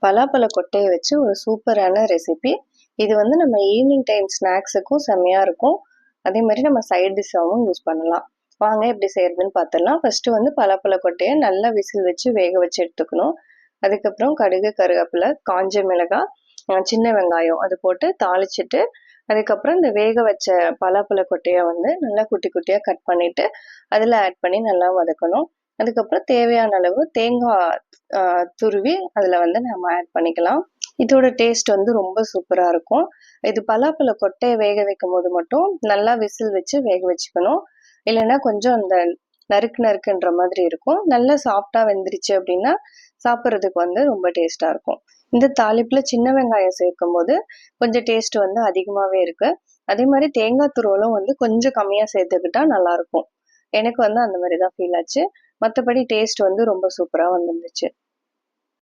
பலாப்பழ கொட்டைய வச்சு ஒரு சூப்பரான ரெசிபி. இது வந்து நம்ம ஈவினிங் டைம் ஸ்நாக்ஸுக்கும் செம்மையா இருக்கும். அதே மாதிரி நம்ம சைட் டிஷ்ஷாவும் யூஸ் பண்ணலாம். வாங்க எப்படி செய்யறதுன்னு பார்த்துடலாம். ஃபர்ஸ்ட்டு வந்து பலாப்பழ கொட்டைய நல்லா விசில் வச்சு வேக வச்சு எடுத்துக்கணும். அதுக்கப்புறம் கடுகு, கருவேப்பிலை, காஞ்ச மிளகாய், சின்ன வெங்காயம் அது போட்டு தாளிச்சிட்டு, அதுக்கப்புறம் இந்த வேக வச்ச பலாப்பழ கொட்டைய வந்து நல்லா குட்டி குட்டியா கட் பண்ணிட்டு அதில் ஆட் பண்ணி நல்லா வதக்கணும். அதுக்கப்புறம் தேவையான அளவு தேங்காய் துருவி அதில் வந்து நம்ம ஆட் பண்ணிக்கலாம். இதோட டேஸ்ட் வந்து ரொம்ப சூப்பராக இருக்கும். இது பலாப்பழ கொட்டையை வேக வைக்கும் போது மட்டும் நல்லா விசில் வச்சு வேக வச்சுக்கணும். இல்லைன்னா கொஞ்சம் அந்த நறுக்கு நறுக்குன்ற மாதிரி இருக்கும். நல்லா சாஃப்டாக வெந்துருச்சு அப்படின்னா சாப்பிட்றதுக்கு வந்து ரொம்ப டேஸ்ட்டாக இருக்கும். இந்த தாளிப்பில் சின்ன வெங்காயம் சேர்க்கும் போது கொஞ்சம் டேஸ்ட் வந்து அதிகமாகவே இருக்கு. அதே மாதிரி தேங்காய் துருவலும் வந்து கொஞ்சம் கம்மியாக சேர்த்துக்கிட்டா நல்லாயிருக்கும். எனக்கு வந்து அந்த மாதிரி தான் ஃபீல் ஆச்சு. மற்றபடி டேஸ்ட் வந்து ரொம்ப சூப்பராக வந்துருந்துச்சு.